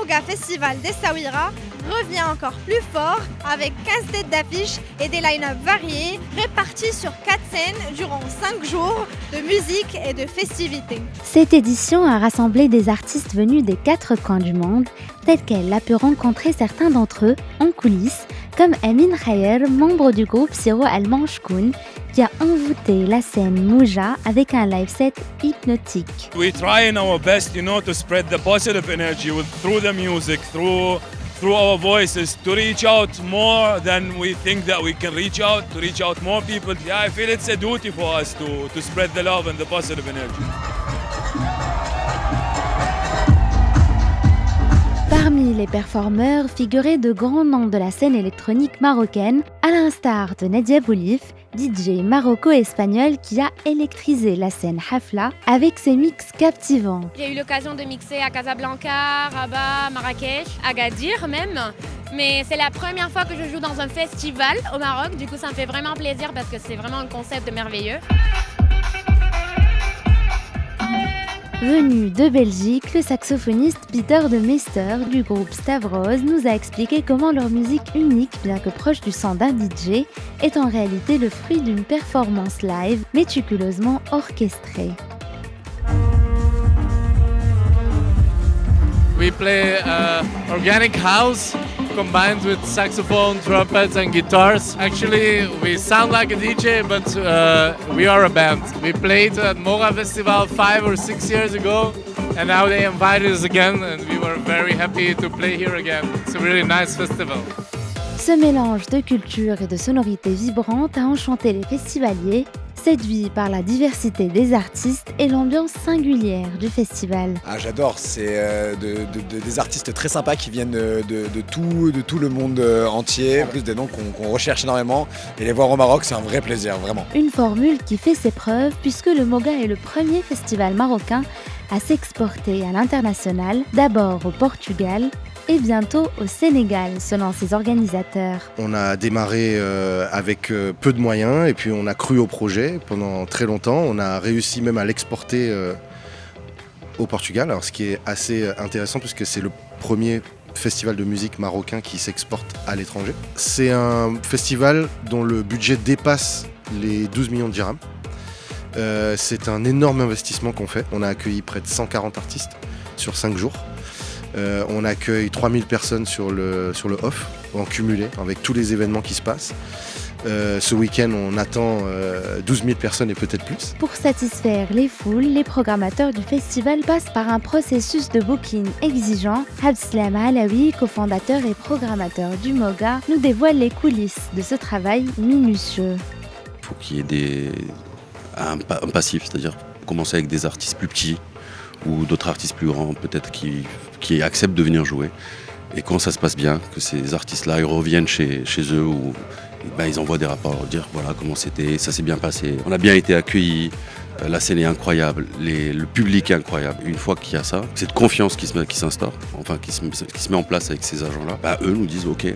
Moga Festival d'Essaouira revient encore plus fort avec 15 têtes d'affiche et des line-up variés répartis sur 4 scènes durant 5 jours de musique et de festivités. Cette édition a rassemblé des artistes venus des 4 coins du monde, tels qu'elle a pu rencontrer certains d'entre eux en coulisses, comme Amin Khayer, membre du groupe syro-allemand Shkoun, qui a envoûté la scène Mouja avec un live set hypnotique. We try our best, to spread the positive energy through the music, through our voices, to reach out more than we think that we can reach out, to reach out more people. Yeah, I feel it's a duty for us to spread the love and the positive energy. Parmi les performeurs figuraient de grands noms de la scène électronique marocaine, à l'instar de Nadia Boulif, DJ maroco-espagnol qui a électrisé la scène Hafla avec ses mix captivants. J'ai eu l'occasion de mixer à Casablanca, Rabat, Marrakech, Agadir même. Mais c'est la première fois que je joue dans un festival au Maroc. Du coup, ça me fait vraiment plaisir parce que c'est vraiment un concept merveilleux. Venu de Belgique, le saxophoniste Peter de Meester du groupe Stavros nous a expliqué comment leur musique unique, bien que proche du son d'un DJ, est en réalité le fruit d'une performance live méticuleusement orchestrée. We play organic house combined with saxophone, trumpets and guitars. Actually, we sound like a DJ, but we are a band. We played at Moga Festival 5 or 6 years ago, and now they invited us again, and we were very happy to play here again. It's a really nice festival. Ce mélange de culture et de sonorités vibrantes a enchanté les festivaliers, séduits par la diversité des artistes et l'ambiance singulière du festival. Ah, j'adore, c'est des artistes très sympas qui viennent de tout le monde entier. En plus des noms qu'on recherche énormément, et les voir au Maroc, c'est un vrai plaisir, vraiment. Une formule qui fait ses preuves puisque le Moga est le premier festival marocain à s'exporter à l'international, d'abord au Portugal et bientôt au Sénégal, selon ses organisateurs. On a démarré avec peu de moyens et puis on a cru au projet pendant très longtemps. On a réussi même à l'exporter au Portugal, alors ce qui est assez intéressant puisque c'est le premier festival de musique marocain qui s'exporte à l'étranger. C'est un festival dont le budget dépasse les 12 millions de dirhams. C'est un énorme investissement qu'on fait. On a accueilli près de 140 artistes sur 5 jours. On accueille 3000 personnes sur le off, en cumulé, avec tous les événements qui se passent. Ce week-end, on attend 12 000 personnes et peut-être plus. Pour satisfaire les foules, les programmateurs du festival passent par un processus de booking exigeant. Abdeslam Alaoui, cofondateur et programmateur du Moga, nous dévoile les coulisses de ce travail minutieux. Il faut qu'il y ait un passif, c'est-à-dire commencer avec des artistes plus petits ou d'autres artistes plus grands peut-être qui acceptent de venir jouer. Et quand ça se passe bien, que ces artistes-là ils reviennent chez eux ou ils envoient des rapports, dire voilà comment c'était, ça s'est bien passé, on a bien été accueillis, la scène est incroyable, le public est incroyable. Une fois qu'il y a ça, cette confiance qui s'instaure, enfin qui se met en place avec ces agents-là, eux nous disent ok,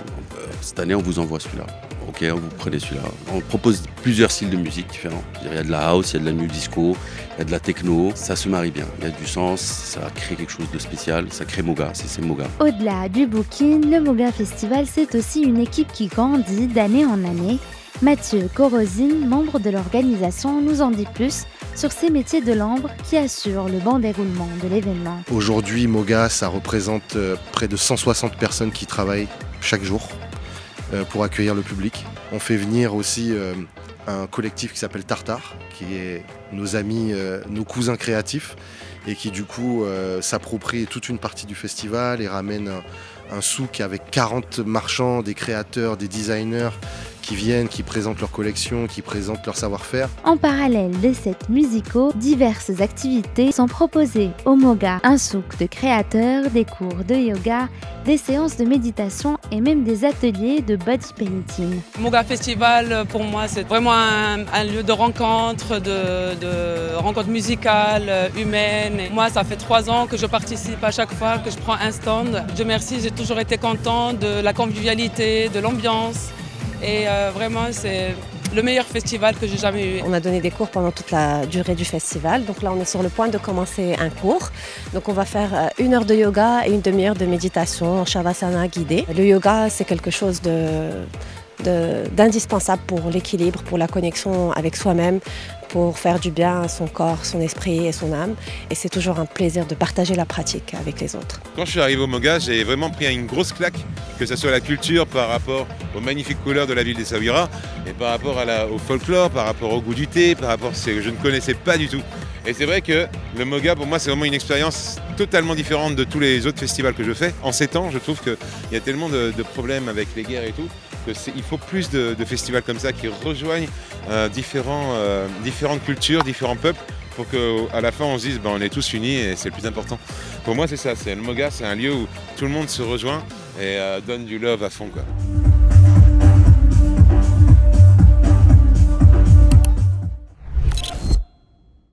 cette année on vous envoie celui-là. Ok, vous prenez celui-là. On propose plusieurs styles de musique différents. Il y a de la house, il y a de la new disco, il y a de la techno. Ça se marie bien. Il y a du sens, ça crée quelque chose de spécial. Ça crée Moga, c'est Moga. Au-delà du booking, le Moga Festival, c'est aussi une équipe qui grandit d'année en année. Mathieu Corosine, membre de l'organisation, nous en dit plus sur ces métiers de l'ombre qui assurent le bon déroulement de l'événement. Aujourd'hui, Moga, ça représente près de 160 personnes qui travaillent chaque jour pour accueillir le public. On fait venir aussi un collectif qui s'appelle Tartare, qui est nos amis, nos cousins créatifs, et qui du coup s'approprie toute une partie du festival et ramène un souk avec 40 marchands, des créateurs, des designers qui viennent, qui présentent leur collection, qui présentent leur savoir-faire. En parallèle des sets musicaux, diverses activités sont proposées au Moga. Un souk de créateurs, des cours de yoga, des séances de méditation et même des ateliers de body painting. Moga Festival, pour moi, c'est vraiment un lieu de rencontre, de rencontre musicale, humaine. Et moi, ça fait 3 ans que je participe à chaque fois que je prends un stand. Dieu merci, j'ai toujours été content de la convivialité, de l'ambiance. Et vraiment, le meilleur festival que j'ai jamais eu. On a donné des cours pendant toute la durée du festival. Donc là, on est sur le point de commencer un cours. Donc on va faire 1 heure de yoga et une demi-heure de méditation en Shavasana guidée. Le yoga, c'est quelque chose d'indispensable pour l'équilibre, pour la connexion avec soi-même, pour faire du bien à son corps, son esprit et son âme. Et c'est toujours un plaisir de partager la pratique avec les autres. Quand je suis arrivé au Moga, j'ai vraiment pris une grosse claque, que ce soit la culture par rapport aux magnifiques couleurs de la ville d'Essaouira, et par rapport au folklore, par rapport au goût du thé, par rapport à ce que je ne connaissais pas du tout. Et c'est vrai que le Moga, pour moi, c'est vraiment une expérience totalement différente de tous les autres festivals que je fais. En ces temps, je trouve qu'il y a tellement de problèmes avec les guerres et tout, qu'il faut plus de festivals comme ça qui rejoignent différentes cultures, différents peuples, pour qu'à la fin on se dise on est tous unis et c'est le plus important. Pour moi c'est ça, le Moga, c'est un lieu où tout le monde se rejoint et donne du love à fond, quoi.